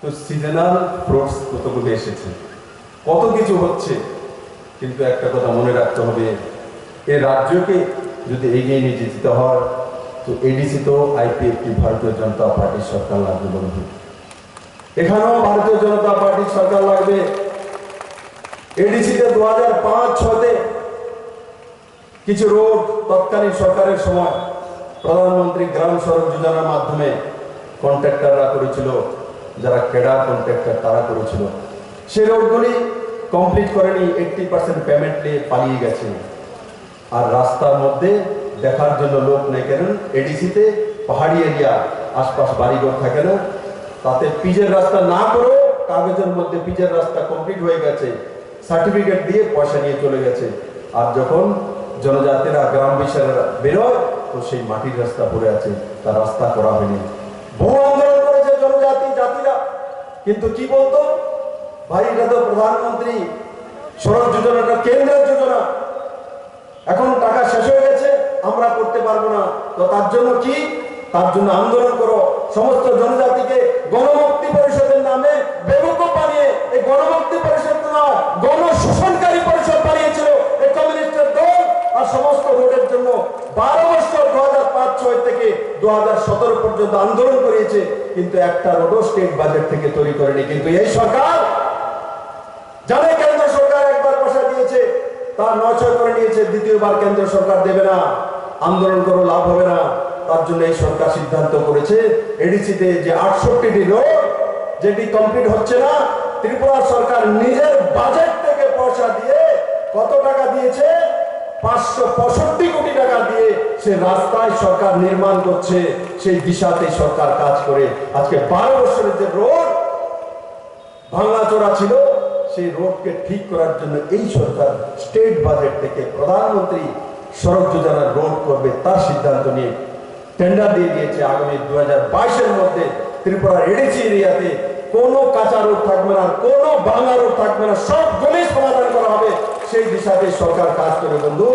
তো সিজনাল ফ্রুটস কতগুলো এসেছে, কত কিছু হচ্ছে, কিন্তু একটা কথা মনে রাখতে হবে, এই রাজ্যকে যদি এগিয়ে নিয়ে যেতে হয় তো এডিসি তো আইপিএফটি ভারতীয় জনতা পার্টির সরকার লাগবে। বন্ধু, এখানেও ভারতীয় জনতা পার্টির সরকার লাগবে। এডিসিতে 2005-06-তে কিছু রোড তৎকালীন সরকারের সময় প্রধানমন্ত্রী গ্রাম সড়ক যোজনার মাধ্যমে কন্ট্রাক্টররা করেছিল, যারা ক্যাডার কন্ট্রাক্টর তারা করেছিল। সেই রোডগুলি কমপ্লিট করেনি, 80% পেমেন্ট নিয়ে পালিয়ে গেছে। আর রাস্তার মধ্যে দেখার জন্য লোক নেই, কেন? এডিসিতে পাহাড়ি এরিয়া, আশপাশ বাড়িঘর থাকে না, তাতে পিচের রাস্তা না করেও কাগজের মধ্যে পিচের রাস্তা কমপ্লিট হয়ে গেছে, সার্টিফিকেট দিয়ে পয়সা নিয়ে চলে গেছে। আর যখন জনজাতিরা গ্রাম বিষয়েরা বেরোয় তো সেই মাটির রাস্তা পড়ে আছে, তার রাস্তা করা হয়নি। বহু আন্দোলন করেছে জনজাতি জাতিরা, কিন্তু কি বলতো, ভাই এটা তো প্রধানমন্ত্রী সড়ক যোজনাটা কেন্দ্রের যোজনা, এখন টাকা শেষ হয়ে গেছে, আমরা করতে পারবো না। তো তার জন্য কি তার জন্য আন্দোলন করো। সমস্ত জনজাতিকে গণমুক্তি পরিষদের নামে বেবকুফ বানিয়ে এই গণমুক্তি পরিষদ নয়, গণশোষণকারী পরিষদ বানিয়েছিল এই কমিউনিস্টের দল। আর সমস্ত রোডের জন্য 12 বছর 2005-06 থেকে 2017 পর্যন্ত আন্দোলন করিয়েছে, কিন্তু একটা রোডও স্টেট বাজেট থেকে তৈরি করেনি। কিন্তু এই সরকার জানে কেন্দ্র সরকার একবার পয়সা দিয়েছে, তার 9-6 করে নিয়েছে, দ্বিতীয়বার কেন্দ্র সরকার দেবে না, আন্দোলন করে লাভ হবে না। তার জন্য এই সরকার সিদ্ধান্ত করেছে এডিসিতে যে 68টি রোড যেটি কমপ্লিট হচ্ছে না, ত্রিপুরা সরকার নিজের বাজেট থেকে পয়সা দিয়ে কত টাকা দিয়েছে, 565 কোটি টাকা দিয়ে সে রাস্তায় সরকার নির্মাণ করছে। সেই দিশাতে সরকার কাজ করে আজকে 12 বছরের যে রোড ভাঙাচোরা ছিল, সেই রোডকে ঠিক করার জন্য এই সরকার স্টেট বাজেট থেকে প্রধানমন্ত্রী সড়ক যোজনার রোড করবে তার সিদ্ধান্ত নিয়ে টেন্ডার দিয়ে দিয়েছে। আগামী 2022-এর মধ্যে ত্রিপুরার এডিসি এরিয়াতে কোনো কাঁচা রোড থাকবে না, কোনো ভাঙা রোড থাকবে না, সবগুলি সমাধান করা হবে। সেই দিশাতে সরকার কাজ করে বন্ধু।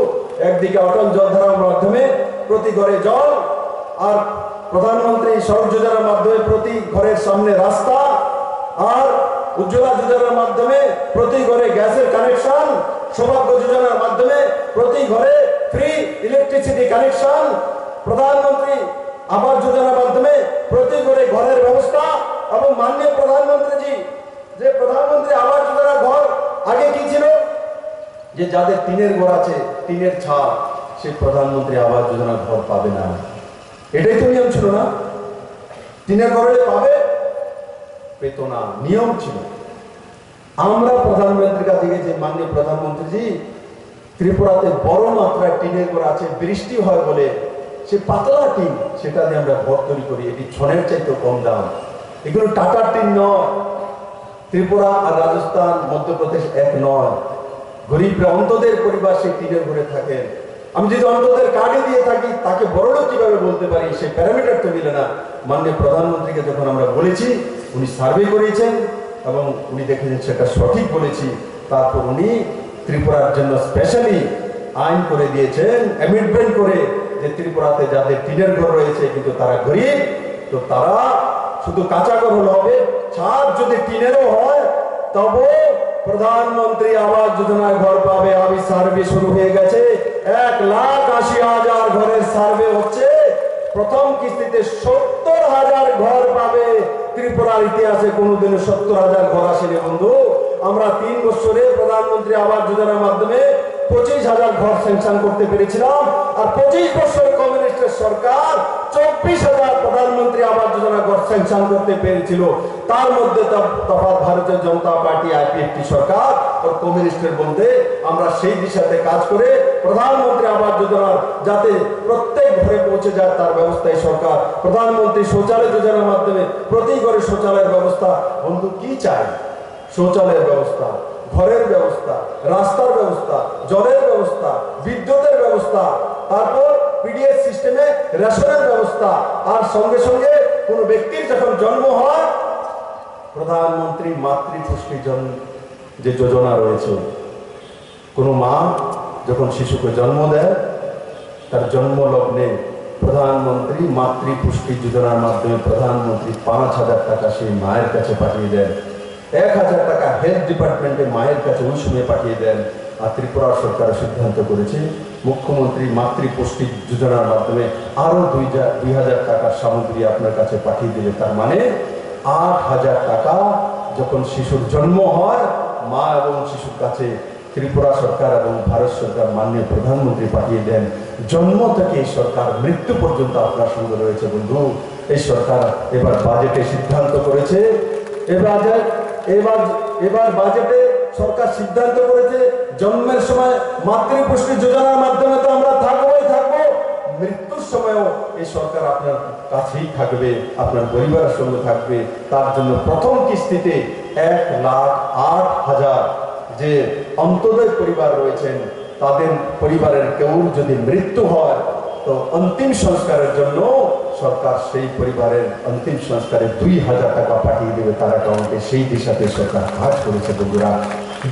একদিকে অটল জল ধারার মাধ্যমে প্রতি ঘরে জল, আর প্রধানমন্ত্রী সড়ক যোজনার মাধ্যমে প্রতি ঘরের সামনে রাস্তা, আর উজ্জ্বলা যোজনার মাধ্যমে প্রতি ঘরে গ্যাসের কানেকশন, সৌভাগ্য যোজনার মাধ্যমে প্রতি ঘরে ফ্রি ইলেকট্রিসিটি কানেকশন, প্রধানমন্ত্রী আবাস যোজনার মাধ্যমে প্রতি ঘরে ঘরের ব্যবস্থা। এবং মাননীয় প্রধানমন্ত্রীজি যে প্রধানমন্ত্রী আবাস যোজনার ঘর আগে কি ছিল, যে যাদের টিনের ঘর আছে, টিনের ছাদ, সে প্রধানমন্ত্রী আবাস যোজনার ঘর পাবে না। এটাই তো নিয়ম ছিল না? টিনের ঘরে পাবে, পেত না, নিয়ম ছিল। আমরা প্রধানমন্ত্রীর কাছে গেছি, মাননীয় প্রধানমন্ত্রীজি ত্রিপুরাতে বড় মাত্রায় টিনের ঘর আছে, বৃষ্টি হয় বলে সে পাতলা টিন, সেটা দিয়ে আমরা ঘর তৈরি করি, এটি ছনের চাইতে কম দাম। এগুলো টাটার টিন নয়। ত্রিপুরা আর রাজস্থান, মধ্যপ্রদেশ এক নয়। গরিবরা অন্তদের পরিবার সেই টিনের ঘরে থাকেন। আমি যদি অন্তদের কার্ডে দিয়ে থাকি, তাকে বড়লোক কিভাবে বলতে পারি? সেই প্যারামিটার তো মিলে না। মাননীয় প্রধানমন্ত্রীকে যখন আমরা বলেছি, উনি সার্ভে করেছেন এবং উনি দেখেছেন সেটা সঠিক বলেছি। তারপর উনি ত্রিপুরার জন্য স্পেশালি আইন করে দিয়েছেন, অ্যামেন্ডমেন্ট করে, যে ত্রিপুরাতে যাদের টিনের ঘর রয়েছে কিন্তু তারা গরিব, তো তারা শুধু কাঁচা ঘর হলে হবে, ছাদ যদি টিনেরও হয় তবে প্রধানমন্ত্রী আবাস যোজনায় ঘর পাবে। আমি সার্ভে শুরু হয়ে গেছে, 1,80,000 ঘরের সার্ভে হচ্ছে। প্রথম কিস্তিতে 70,000 ঘর পাবে। ত্রিপুরার ইতিহাসে কোনোদিনও 70,000 ঘর আসেনি বন্ধু। আমরা 3 বছরে প্রধানমন্ত্রী আবাস যোজনার মাধ্যমে 25,000 ঘর স্যাংশন করতে পেরেছিলাম। আর 25 বছর কমিউনিস্টের সরকার 24,000 প্রধানমন্ত্রী আবাস যোজনা ঘর স্যাংশন করতে পেরেছিল। তার মধ্যে তফাৎ ভারতীয় জনতা পার্টি আইপিএফটি সরকার আর কমিউনিস্টের মধ্যে। আমরা সেই দিশাতে কাজ করে প্রধানমন্ত্রী আবাস যোজনার যাতে প্রত্যেক ঘরে পৌঁছে যায় তার ব্যবস্থায় সরকার। প্রধানমন্ত্রী শৌচালয় যোজনার মাধ্যমে প্রতি ঘরে শৌচালয়ের ব্যবস্থা। বন্ধু কি চাই? শৌচালয়ের ব্যবস্থা, ঘরের ব্যবস্থা, রাস্তার ব্যবস্থা, জলের ব্যবস্থা, বিদ্যুতের ব্যবস্থা, তারপর পিডিএস সিস্টেমে রেশনের ব্যবস্থা। আর সঙ্গে সঙ্গে কোনো ব্যক্তির যখন জন্ম হয়, প্রধানমন্ত্রী মাতৃপুষ্টি যে যোজনা রয়েছে, কোনো মা যখন শিশুকে জন্ম দেয়, তার জন্ম লগ্নে প্রধানমন্ত্রী মাতৃপুষ্টি যোজনার মাধ্যমে প্রধানমন্ত্রী 5,000 টাকা সেই মায়ের কাছে পাঠিয়ে দেন। 1,000 টাকা হেলথ ডিপার্টমেন্টে মায়ের কাছে ওই সময় পাঠিয়ে দেন। আর ত্রিপুরা সরকার সিদ্ধান্ত করেছে মুখ্যমন্ত্রী মাতৃপুষ্টি যোজনার মাধ্যমে আরো 2,000 টাকার সামগ্রী আপনার কাছে পাঠিয়ে দেবে। তার মানে 8,000 টাকা যখন শিশুর জন্ম হয়, মা এবং শিশুর কাছে ত্রিপুরা সরকার এবং ভারত সরকার মাননীয় প্রধানমন্ত্রী পাঠিয়ে দেন। জন্ম থেকে এই সরকার মৃত্যু পর্যন্ত আপনার সঙ্গে রয়েছে বন্ধু। এই সরকার এবার বাজেটে সিদ্ধান্ত করেছে, এবার বাজেটে সরকার সিদ্ধান্ত করেছে জন্মের সময় মাতৃপুষ্টি যোজনার মাধ্যমে তো আমরা থাকবোই থাকবো, মৃত্যুর সময়ও এই সরকার আপনার কাছেই থাকবে, আপনার পরিবারের সঙ্গে থাকবে। তার জন্য প্রথম কিস্তিতে 1,08,000 যে অন্তোদয় পরিবার রয়েছেন, তাদের পরিবারের কেউ যদি মৃত্যু হয় তো অন্তিম সংস্কারের জন্য সরকার সেই পরিবারের অন্তিম সংস্কারে 2,000 টাকা পাঠিয়ে দেবে তার অ্যাকাউন্টে। সেই দিশাতে সরকার কাজ করেছে বন্ধুরা।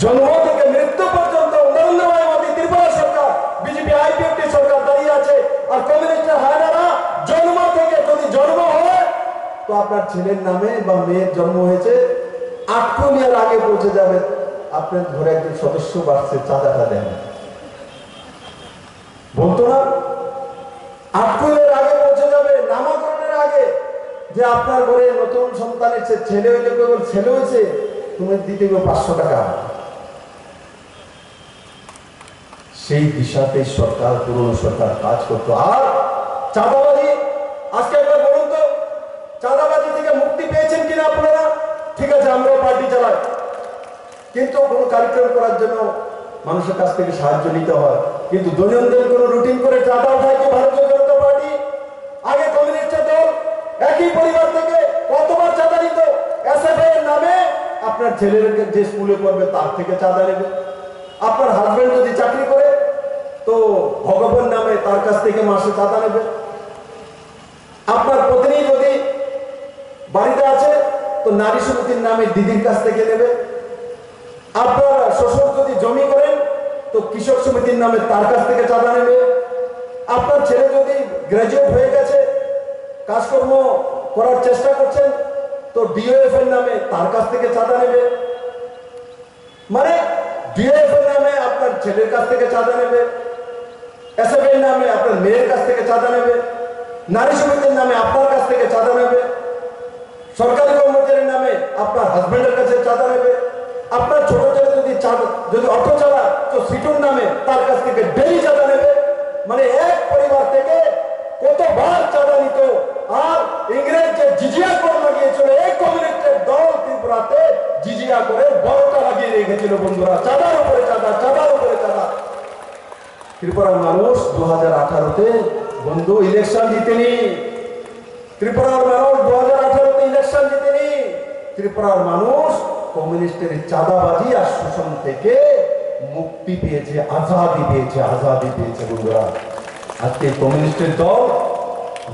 জন্ম থেকে মৃত্যু পর্যন্ত নরেন্দ্র মোদী ত্রিপুরা সরকার, বিজেপি আইপিএফটি সরকার দাঁড়িয়ে আছে। আর কমিউনিস্টের হায়নারা জন্ম থেকে যদি তো আপনার ছেলের নামে বা মেয়ের জন্ম হয়েছে, আটকমিয়ার আগে পৌঁছে যাবেন, আপনার ঘরে একজন সদস্য বাড়ছে, চাঁদাটা দেন। বলতো না, আটকমিয়ার আগে পৌঁছে যাবে, নামকরণের আগে, যে আপনার ঘরে নতুন সন্তানের ছেলে হইলে কেবল ছেলে হয়েছে, তুমি দিতে হবে 500 টাকা। সেই দিশাতে সরকার, পুরনো সরকার কাজ করতো। আর চাঁদাবাজি, আজকে একবার বলুন তো, চাঁদাবাজি থেকে মুক্তি পেয়েছেন কিনা আপনারা? ঠিক আছে, আমরাও পার্টি চালাই, কিন্তু কোনো কার্যক্রম করার জন্য মানুষের কাছ থেকে সাহায্য নিতে হয়, কিন্তু দৈনন্দিন কোনো রুটিন করে চাঁদা উঠায় কি ভারতীয় জনতা পার্টি? আগে কমিউনিস্ট দল একই পরিবার থেকে কতবার চাঁদা নিত? এসএফআই এর নামে আপনার ছেলের যে স্কুলে পড়বে তার থেকে চাঁদা নেবে। আপনার হাজবেন্ড যদি চাকরি করে তো ভগবান নামে তার কাছ থেকে মাসে চাঁদা নেবে। আপনার পত্নী যদি বাড়িতে আছে তো নারী সমিতির নামে দিদির কাছ থেকে নেবে। আপনার শ্বশুর যদি জমি করেন তো কৃষক সমিতির নামে তার কাছ থেকে চাঁদা নেবে। আপনার ছেলে যদি গ্রাজুয়েট হয়ে গেছে, কাজকর্ম করার চেষ্টা করছেন, তো ডিওএফ এর নামে তার কাছ থেকে চাঁদা নেবে। মানে ডিওএফ এর নামে আপনার ছেলের কাছ থেকে চাঁদা নেবে, এসএফআই এর নামে আপনার মেয়ের কাছ থেকে চাঁদা নেবে, নারী সমিতির নামে আপনার কাছ থেকে চাঁদা নেবে, সরকারি কর্মচারীর নামে আপনার হাজবেন্ডের কাছে চাঁদা নেবে। আপনার ছোট ছেলে যদি অটো চালায় তো সিটুর নামে তার কাছ থেকে ডেলি চাঁদা নেবে। মানে এক পরিবার থেকে কতবার চাঁদা নিত। আর ইংরেজ যে জিজিয়া কর লাগিয়েছিল, এই কমিউনিস্টের দল ত্রিপুরাতে জিজিয়া করে বড়টা লাগিয়ে রেখেছিল বন্ধুরা, চাঁদার উপরে চাঁদা, চাঁদার উপরে চাঁদা। ত্রিপুরার মানুষ 2018-তে বন্ধু ইলেকশন জিতেনি। ত্রিপুরার মানুষ 2018-তে ইলেকশন জিতেনি। ত্রিপুরার মানুষ কমিউনিস্টের চাঁদাবাজি আর শোষণ থেকে মুক্তি পেয়েছে, আজাদি পেয়েছে, আজাদি পেয়েছে বন্ধুরা। আজকে কমিউনিস্টের দল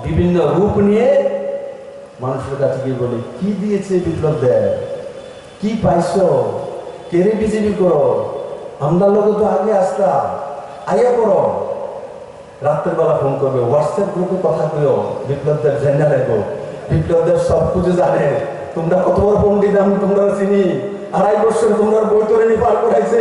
বিভিন্ন রূপ নিয়ে মানুষের কাছে গিয়ে বলে, কি দিয়েছে বিপ্লব দেয়, কি পাইছো, কেরে বিজেপি করো, আমরা লোক তো আগে আসতা, আইয়া করো। রাত্রের বেলা ফোন করবে, হোয়াটসঅ্যাপ গ্রুপে কথা কইও, বিপ্লবদের জেনে রাখো, বিপ্লবদের সব কিছু জানে, তোমরা কত বড় পণ্ডিত আমি তোমরা চিনি। 2.5 বছর তোমরা বৈতরণী পার করাইছে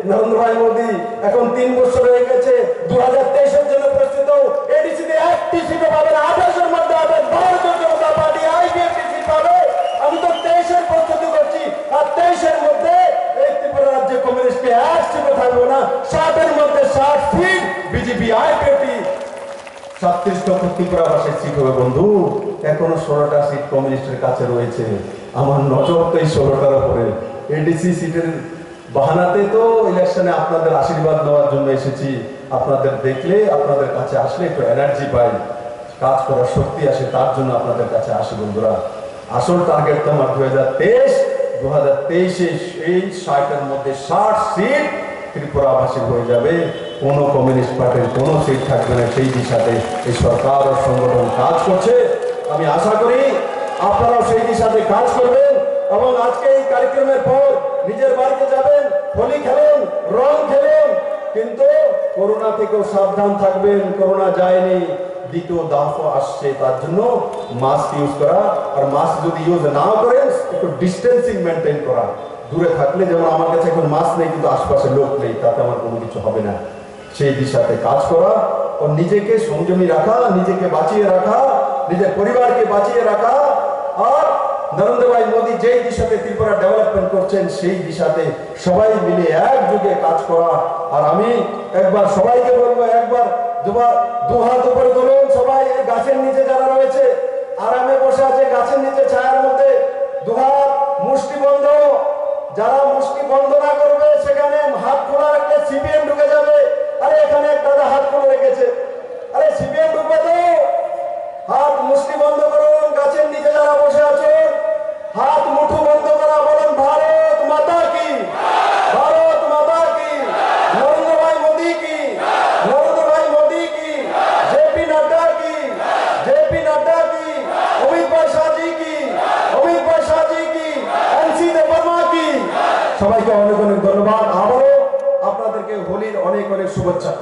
নরেন্দ্র ভাই মোদী, এখন 3 বছর হয়ে গেছে। 2023-এর জন্য প্রস্তুত হও। এডিসিতে 1টি সিটও পাবেন, 28-এর মধ্যে ভারতীয় জনতা পার্টি আইপিএফটি সিট পাবে। আমি তো 23-এর প্রস্তুতি করছি, আর 23-এর মধ্যে এই ত্রিপুরা রাজ্যে কমিউনিস্টে 1 সিটও থাকবে না। 60-এর মধ্যে 60 সিট বিজেপি আইপিএফটি, 37টা ত্রিপুরাবাসীর সিট হবে বন্ধু। এখনো 16টা সিট কমিউনিস্টের কাছে রয়েছে। আমার নজর তো এই 16টার উপরে। এডিসি সিটের বাহানাতে তো ইলেকশনে আপনাদের আশীর্বাদ নেওয়ার জন্য এসেছি। আপনাদের দেখলে, আপনাদের কাছে আসলে একটু এনার্জি পাই, কাজ করার শক্তি আসে, তার জন্য আপনাদের কাছে আসি বন্ধুরা। আসল টার্গেট তো আমার 2023-এ এই 60-এর মধ্যে 60 সিট ত্রিপুরাবাসী হয়ে যাবে। কোনো কমিউনিস্ট পার্টির কোনো সিট থাকবে না। সেই দিশাতে এই সরকার ও সংগঠন কাজ করছে। আমি আশা করি আপনারাও সেই দিশাতে কাজ করবেন এবং আজকে এই কার্যক্রমের পর নিজের বাড়িতে যাবেন, হোলি খেলেন, রং খেলেন, কিন্তু করোনা থেকেও সাবধান থাকবেন। করোনা যায়নি, দ্বিতীয় দফা আসছে, তার জন্য মাস্ক ইউজ করা, আর মাস্ক যদি ইউজ না করেন একটু ডিস্টেন্সিং মেনটেন করা। দূরে থাকলে, যেমন আমার কাছে এখন মাস্ক নেই কিন্তু আশপাশে লোক নেই, তাতে আমার কোনো কিছু হবে না। সেই দিশাতে কাজ করা ও নিজেকে সংযমী রাখা, নিজেকে বাঁচিয়ে রাখা, নিজের পরিবারকে বাঁচিয়ে রাখা। আর নরেন্দ্র ভাই মোদী যেই দিশাতে ত্রিপুরা ডেভেলপমেন্ট করছেন সেই দিশাতে সবাই মিলে একযোগে কাজ করা। আর আমি একবার সবাইকে বলবো, একবার দু হাত উপরে তুলুন সবাই। এই গাছের নিচে যারা রয়েছে, আরামে বসে আছে গাছের নিচে ছায়ার মধ্যে, 2 হাত মুষ্টি বন্ধ। যারা মুষ্টি বন্ধ না করবে সেখানে হাত খোলা রাখলে সিপিএম ঢুকে যাবে। আরে এখানে এক দাদা হাত খুলে রেখেছে, আরে সিপিএম ঢুকবে তো। হাত মুষ্টি বন্ধ করুন। গাছের নিচে যারা বসে আছেন হাত মুঠো বন্ধ করা, বলেন ভারত মাতা কি, ভারত মাতা কি, নরেন্দ্র ভাই মোদী কি, নরেন্দ্র ভাই মোদী কি, জেপি নাড্ডা কি, জেপি নাড্ডা কি, অমিত ভাই শাহজি কি, অমিত ভাই শাহজি কি, এনসি দেববর্মা কি। সবাইকে অনেক অনেক ধন্যবাদ। আবারও আপনাদেরকে হোলির অনেক অনেক শুভেচ্ছা।